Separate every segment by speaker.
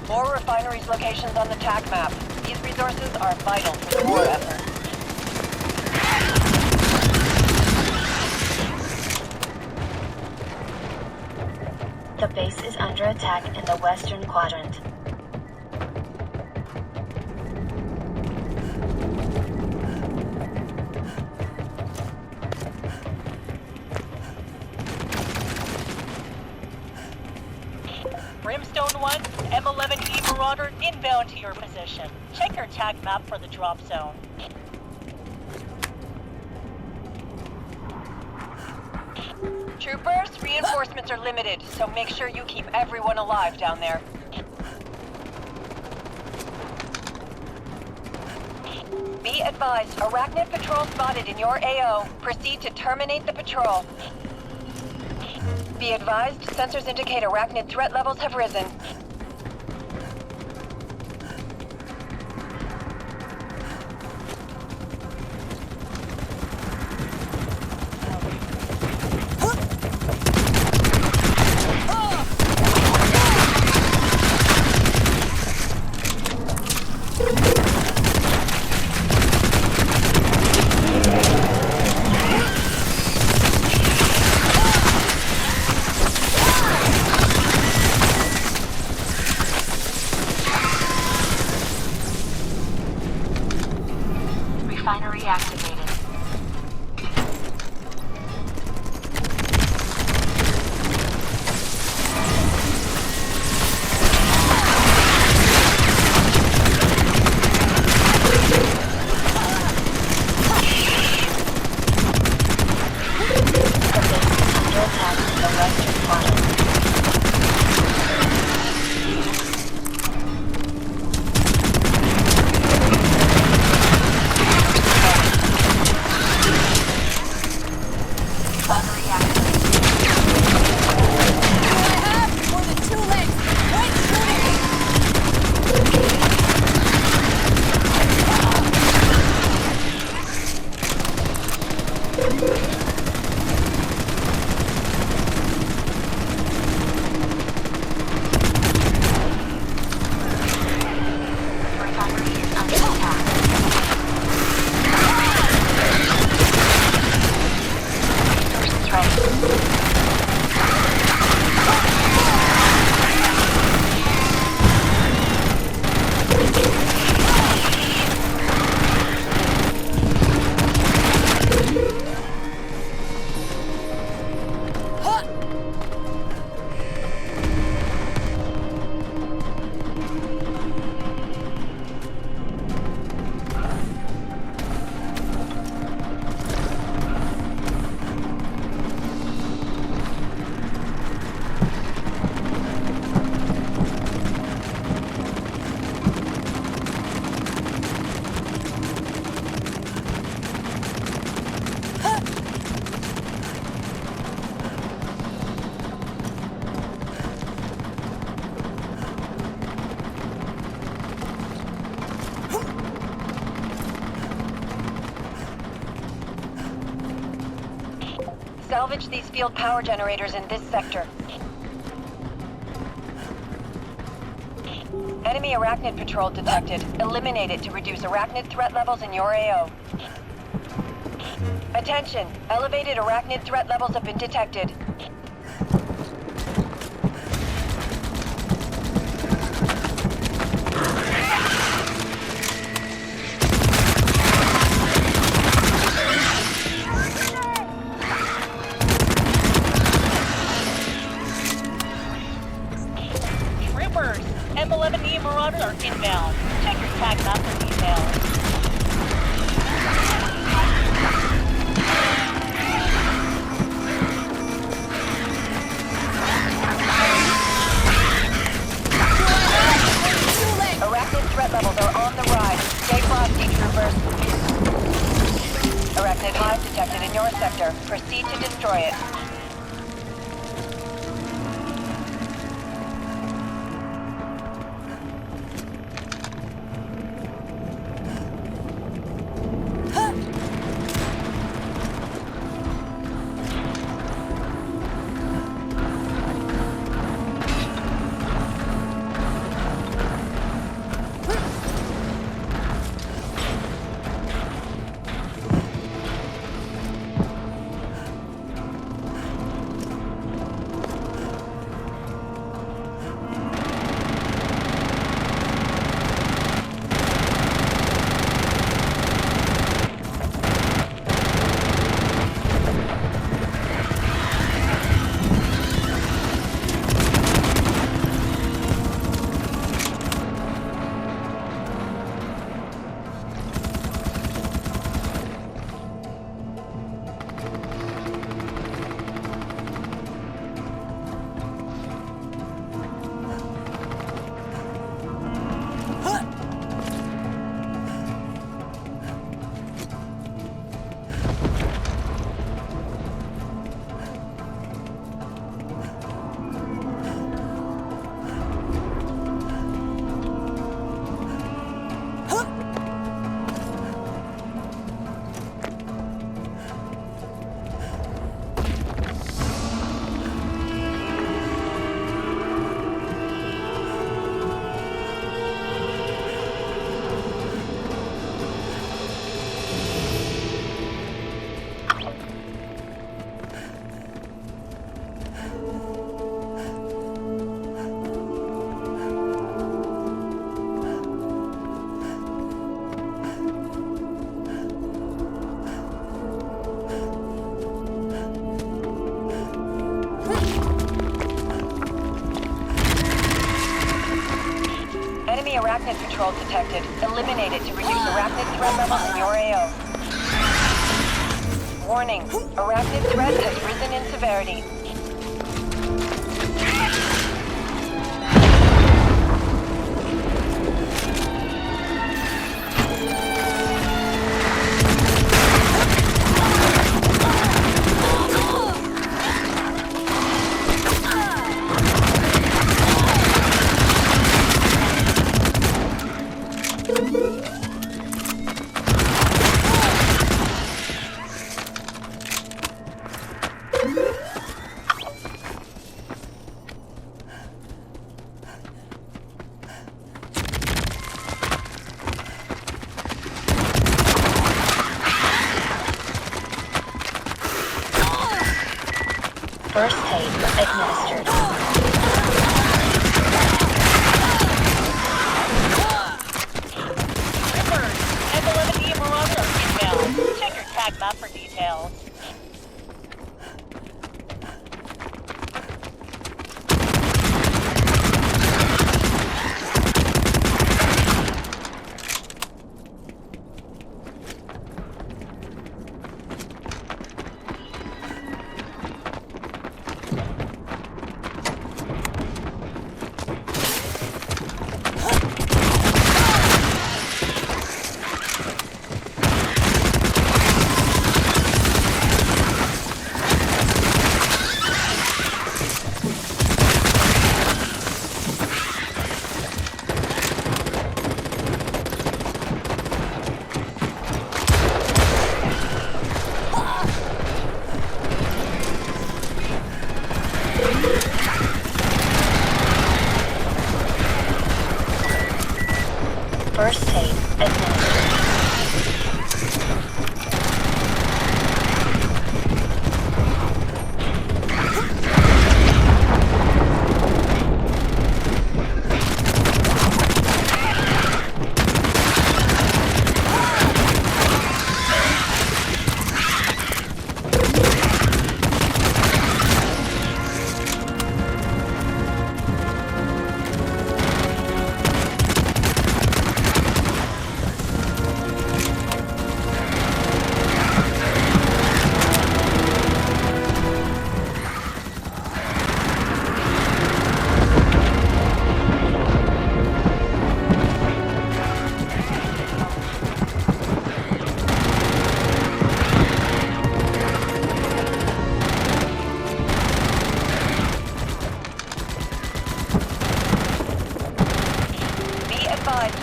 Speaker 1: More refineries locations on the TAC map. These resources are vital for the war effort.
Speaker 2: The base is under attack in the western quadrant.
Speaker 1: Brimstone 1, M11E Marauder inbound to your position. Check your TAC map for the drop zone. Troopers, reinforcements are limited, so make sure you keep everyone alive down there. Be advised, Arachnid patrol spotted in your AO. Proceed to terminate the patrol. Be advised, sensors indicate Arachnid threat levels have risen.
Speaker 2: Refinery activated.
Speaker 1: Salvage these field power generators in this sector. Enemy Arachnid patrol detected. Eliminate it to reduce Arachnid threat levels in your AO. Attention! Elevated Arachnid threat levels have been detected. M11E Marauders are inbound. Check your TAC map for details. Arachnid threat levels are on the rise. Stay frosty, troopers. Arachnid hive detected in your sector. Proceed to destroy it. patrol detected. Eliminate it to reduce arachnid threat levels in your AO. Warning, arachnid threat has risen in severity.
Speaker 2: First aid administered.
Speaker 3: Rippers, F11E Marauder inbound. Check your tag map for details.
Speaker 2: First aid administered.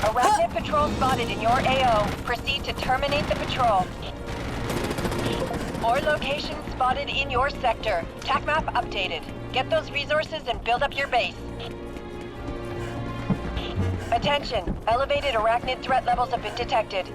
Speaker 1: Arachnid patrol spotted in your AO. Proceed to terminate the patrol. More locations spotted in your sector. TAC map updated. Get those resources and build up your base. Attention, elevated arachnid threat levels have been detected.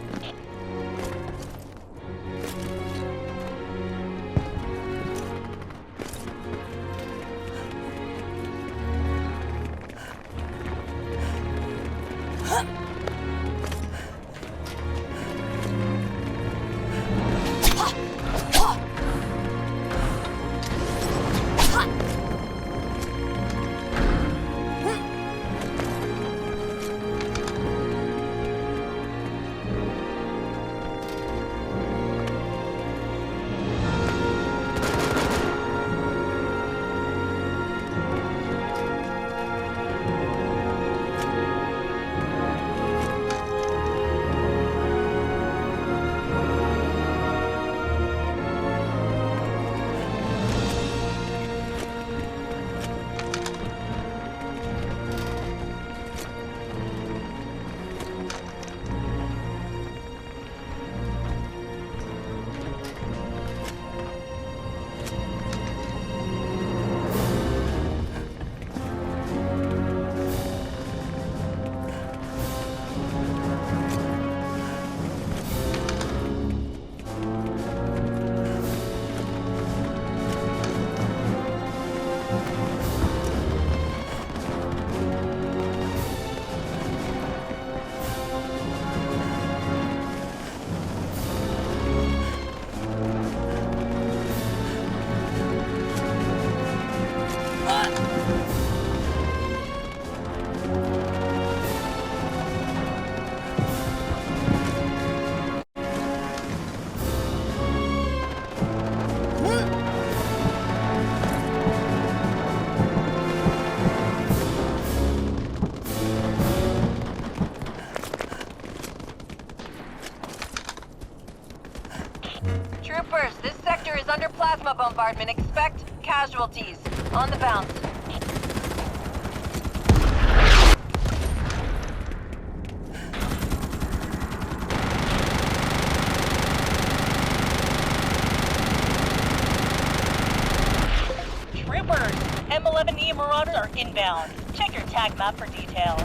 Speaker 1: plasma bombardment. Expect casualties. On the bounce.
Speaker 3: Troopers, M11E Marauders are inbound. Check your tag map for details.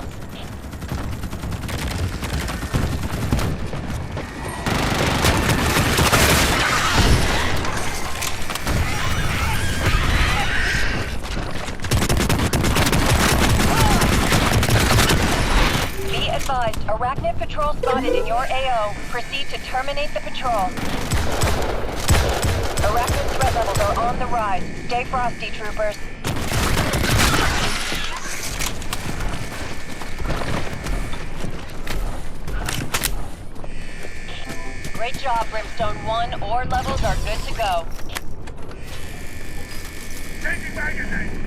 Speaker 1: Be advised, Arachnid patrol spotted in your AO. Proceed to terminate the patrol. Arachnid threat levels are on the rise. Stay frosty, troopers. Great job, Brimstone 1. Ore levels are good to go.
Speaker 4: Changing magazine!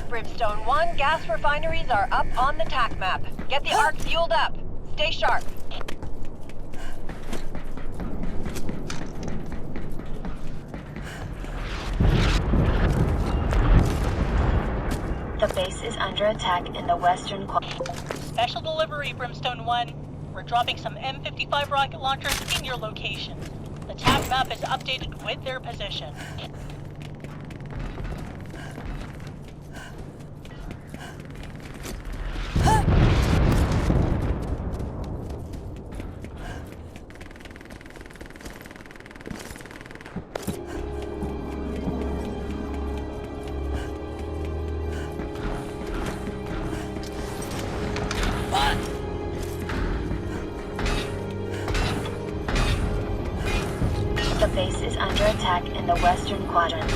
Speaker 1: Brimstone 1, gas refineries are up on the TAC map. Get the arc fueled up. Stay sharp.
Speaker 2: The base is under attack in the western quadrant.
Speaker 3: Special delivery, Brimstone 1. We're dropping some M55 rocket launchers in your location. The tag map is updated with their position.
Speaker 2: The base is under attack in the western quadrant.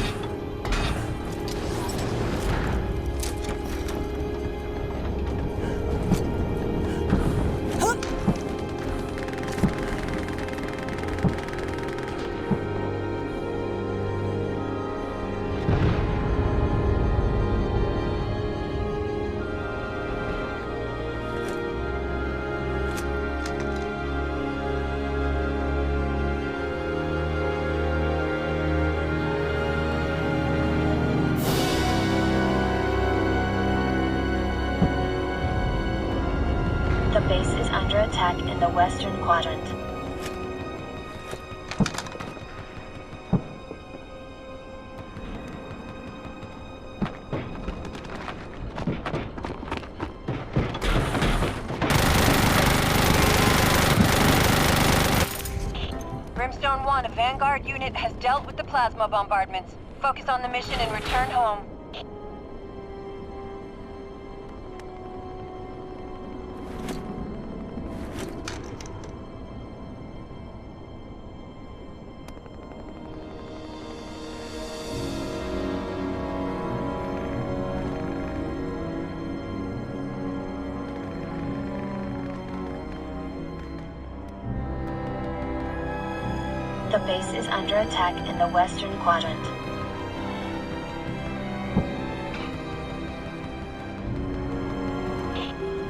Speaker 2: The base is under attack in the western quadrant.
Speaker 1: Brimstone 1, a Vanguard unit has dealt with the plasma bombardments. Focus on the mission and return home.
Speaker 2: The base is under attack in the western quadrant.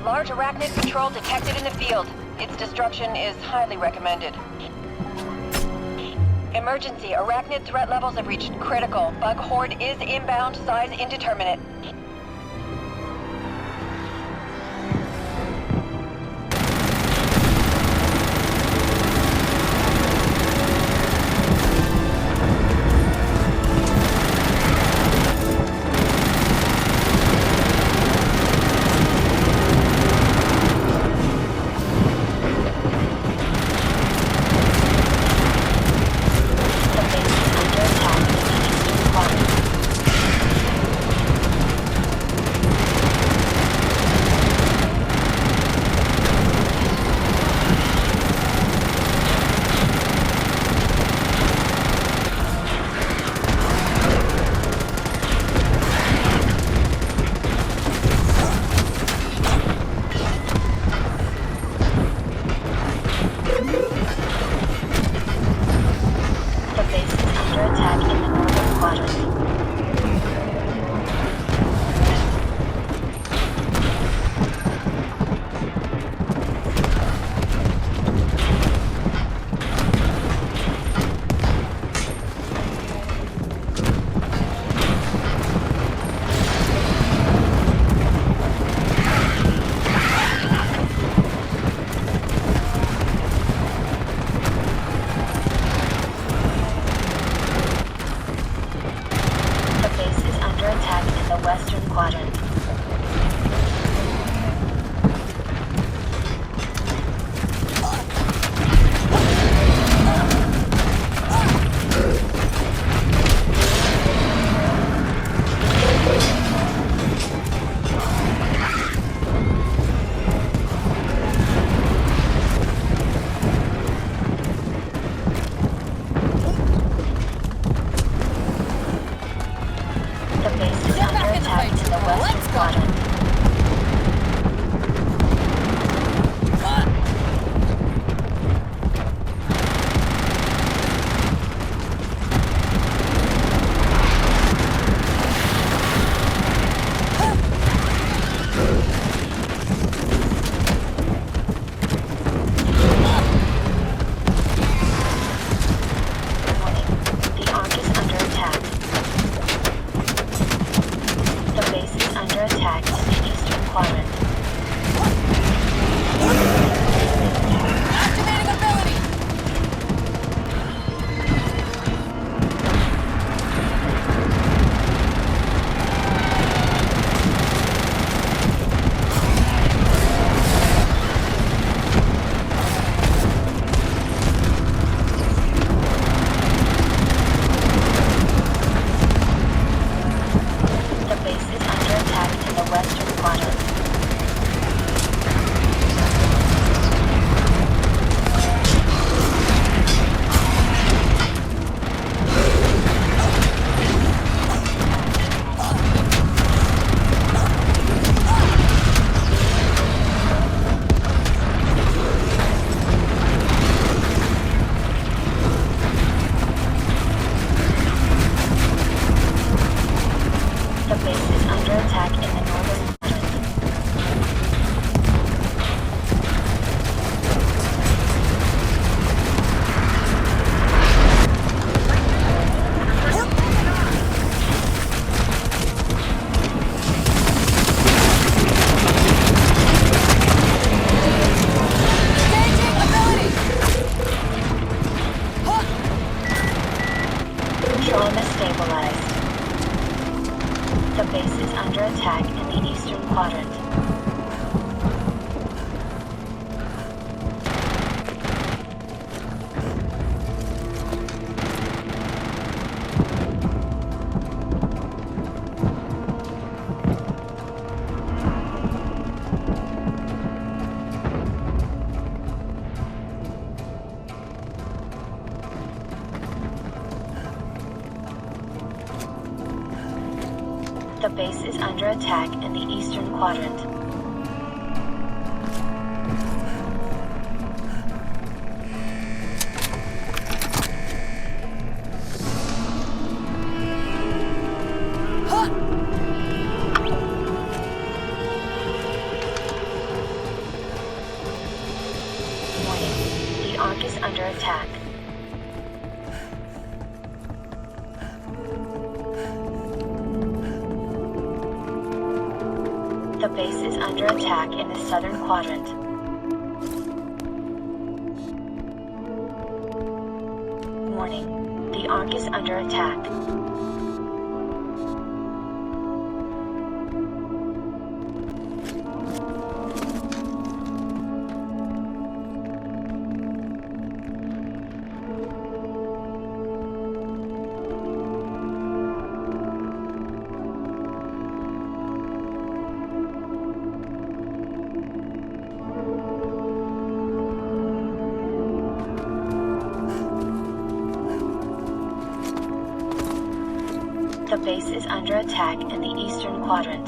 Speaker 1: Large arachnid patrol detected in the field. Its destruction is highly recommended. Emergency, arachnid threat levels have reached critical. Bug horde is inbound, size indeterminate.
Speaker 2: The base is under attack in the eastern quadrant. The base is under attack in the eastern quadrant. Warning, the Ark is under attack. The base is under attack in the southern quadrant. Warning, the Ark is under attack. The base is under attack in the eastern quadrant.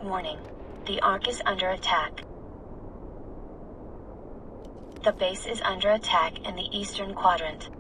Speaker 2: Warning, the Ark is under attack. The base is under attack in the eastern quadrant.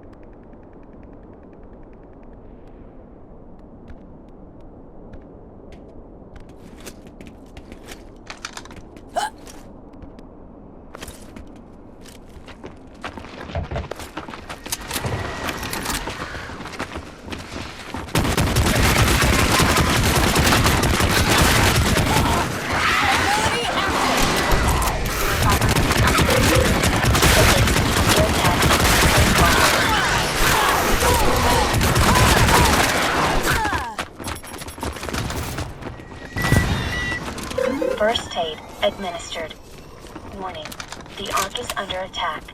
Speaker 2: First aid administered. Warning, the Ark is under attack.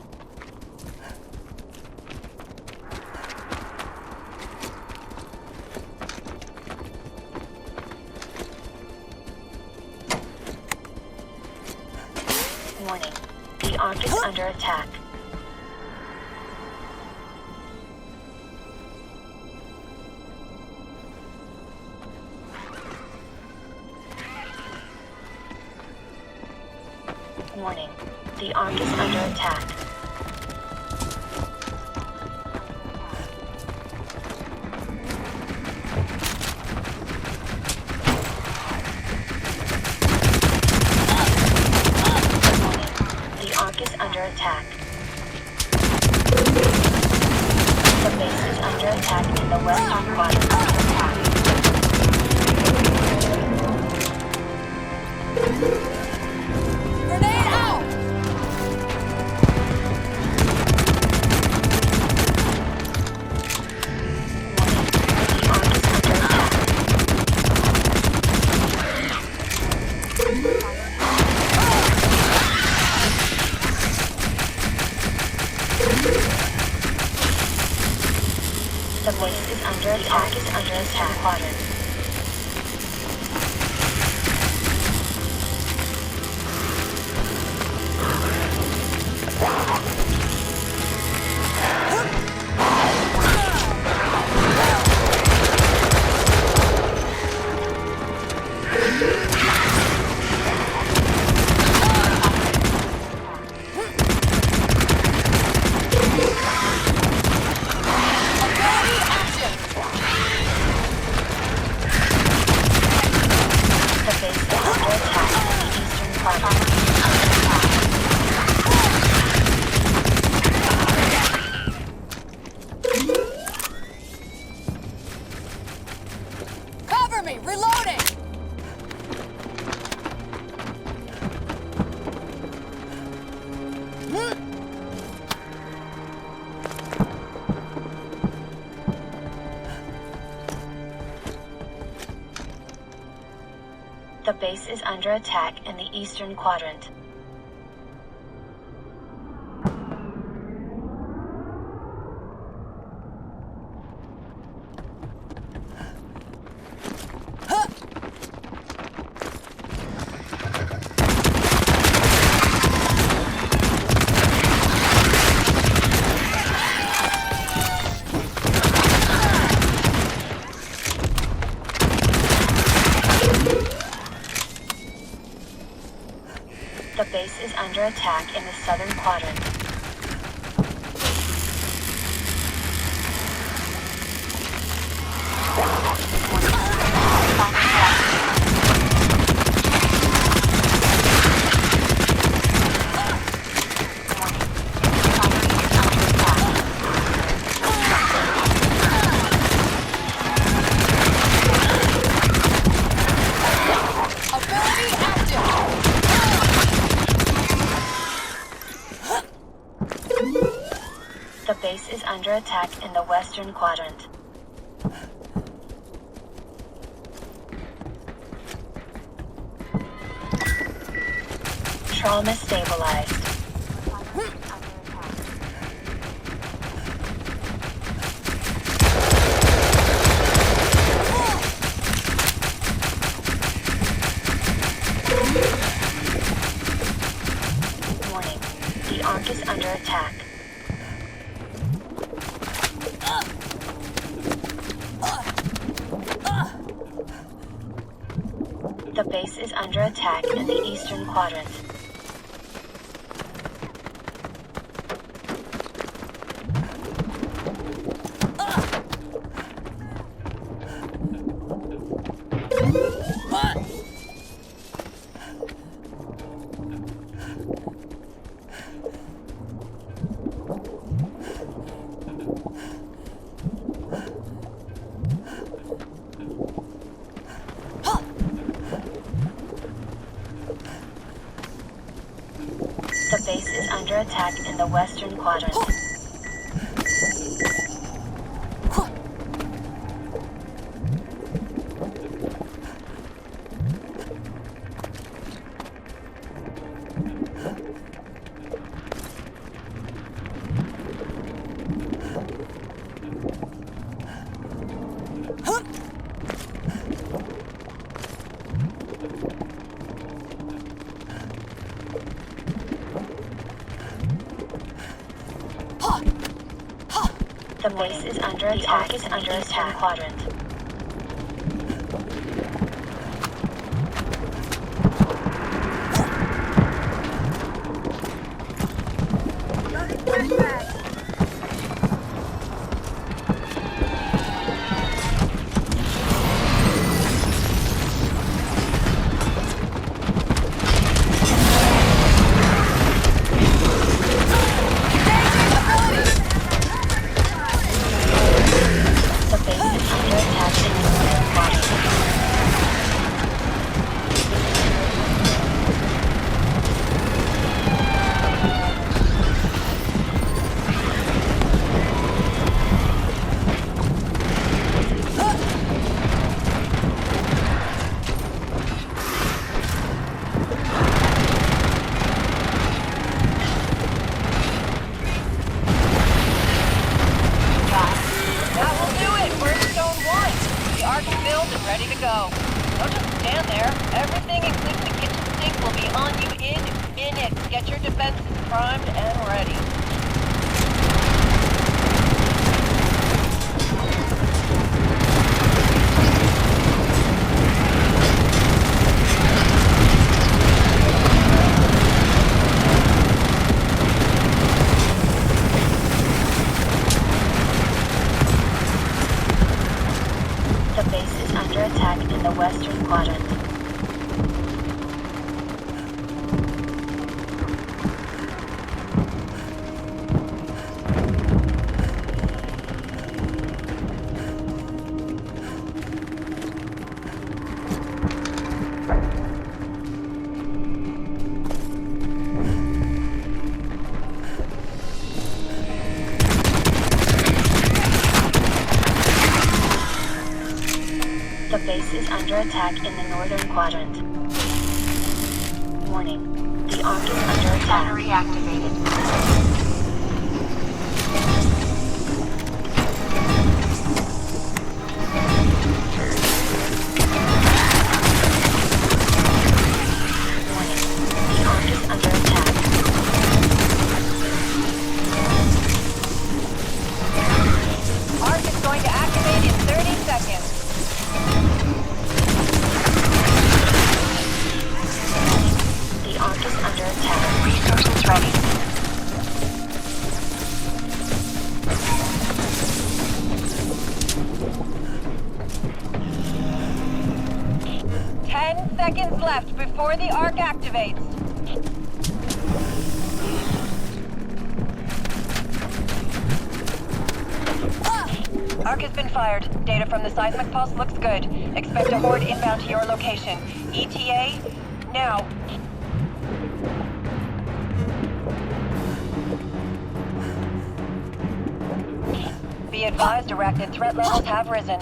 Speaker 2: Warning, the Ark is under attack. Warning, the Ark is under attack. Warning, the Ark is under attack. The base is under attack in the western quadrant. The base is under attack. Is under attack. Quadrant.
Speaker 5: Cover me! Reloading!
Speaker 2: The base is under attack in the eastern quadrant. The base is under attack in the southern quadrant.
Speaker 5: Ability active.
Speaker 2: The base is under attack in the western quadrant. Trauma stabilized. Warning. The Ark is under attack. The base is under attack in the eastern quadrant. The base is under attack in the western quadrant. The base is under attack in the eastern quadrant. The base is under attack in the northern quadrant.
Speaker 1: That will do it. We're Stone 1. The Ark is built and ready to go. Don't just stand there. Everything including the kitchen sink will be on you in minutes. Get your defenses primed and ready.
Speaker 2: The base is under attack in the western quadrant. The base is under attack in the northern quadrant. Warning. The Ark is under attack. Battery activated. Warning. The Ark is under attack.
Speaker 1: Ark is going to activate in 30 seconds.
Speaker 2: The Ark is under
Speaker 1: 10 seconds left before the arc activates. Arc has been fired. Data from the seismic pulse looks good. Expect a horde inbound to your location. ETA, now. Be advised, arachnid threat levels have risen.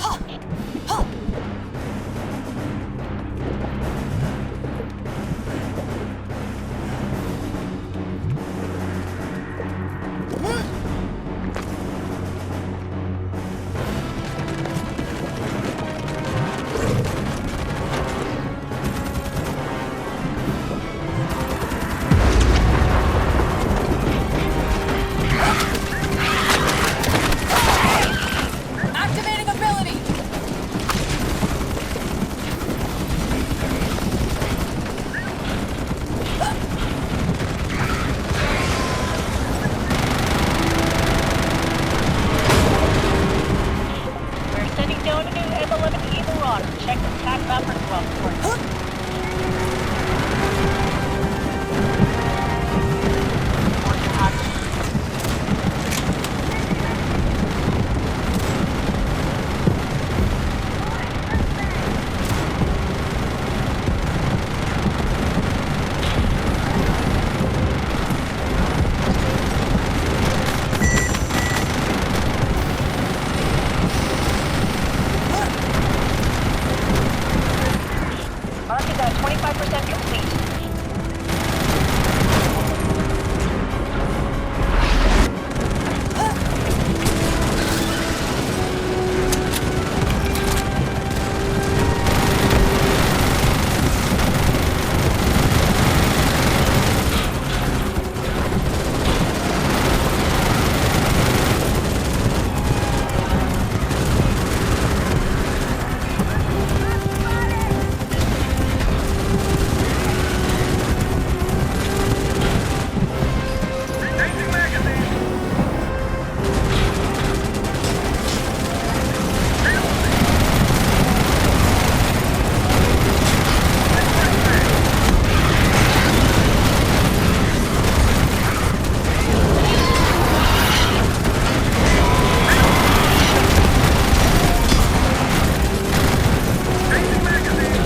Speaker 5: Activating ability.
Speaker 3: We're sending down a new M11 Evil Rock. Check the attack map for drop points.
Speaker 1: Arc is at 25% complete.
Speaker 4: Changing magazine. Changing magazine.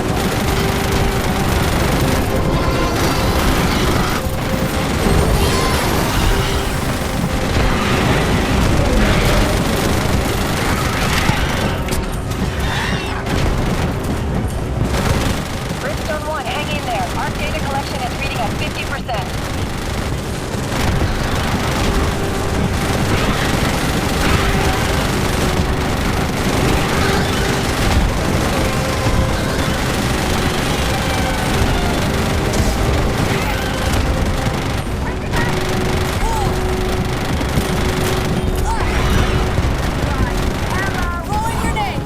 Speaker 1: Brimstone 1, hang in there. Arc data collection is reading at 50%.
Speaker 5: Throwing grenade.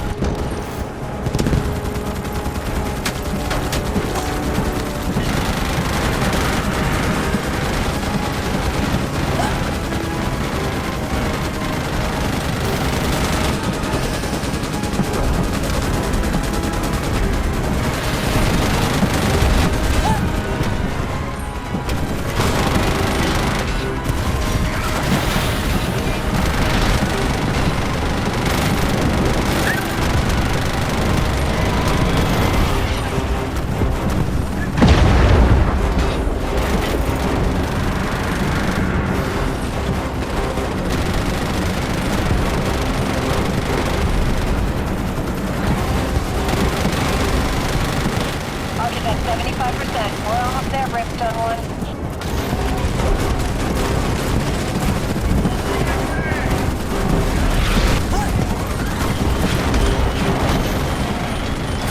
Speaker 1: Arc is at 75%. We're almost there, Brimstone 1.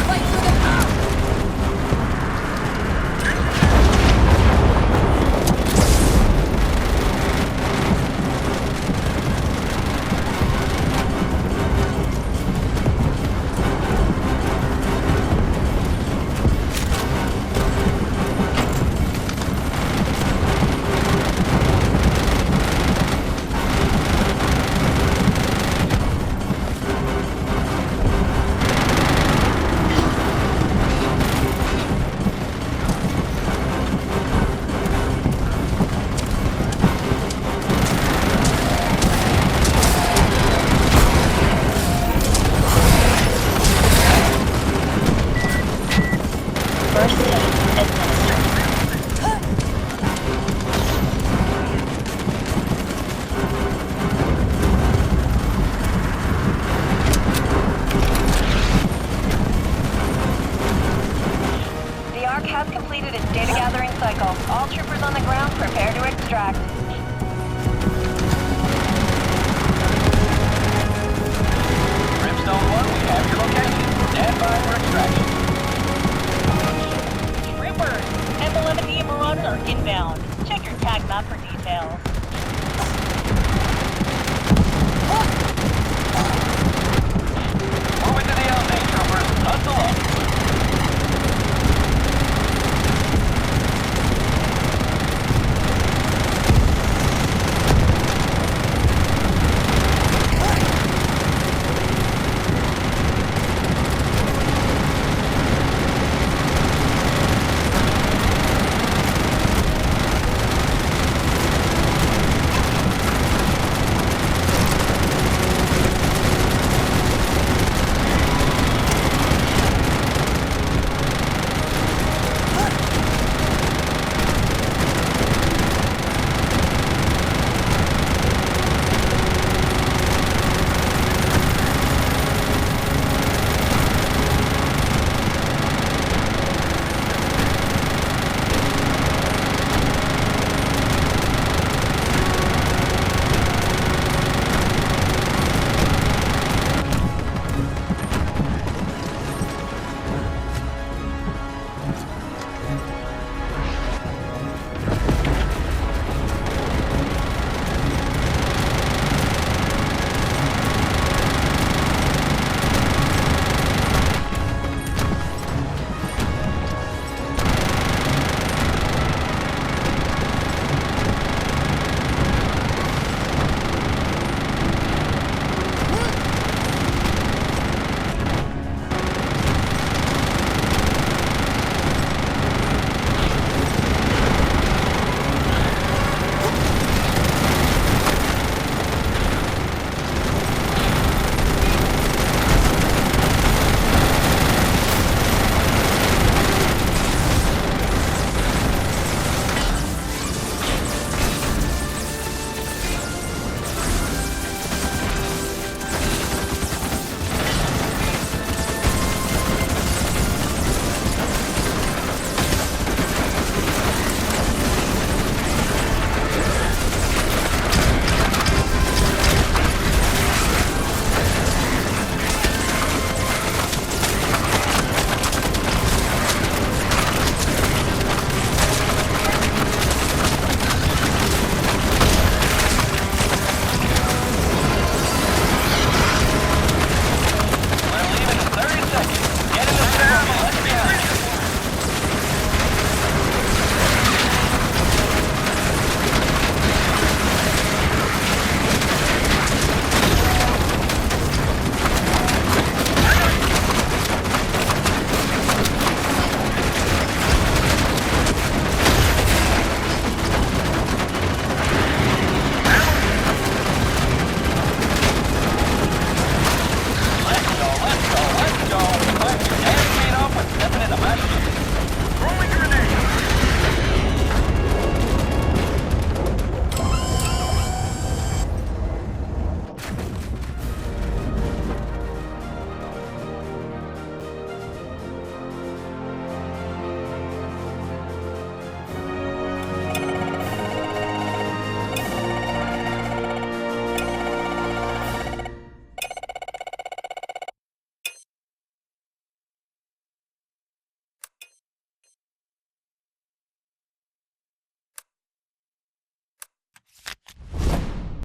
Speaker 5: Fight for the power.
Speaker 2: First aid administered.
Speaker 1: The Ark has completed its data gathering cycle. All troopers on the ground prepare to extract.
Speaker 6: Brimstone 1, we have your location. Stand by for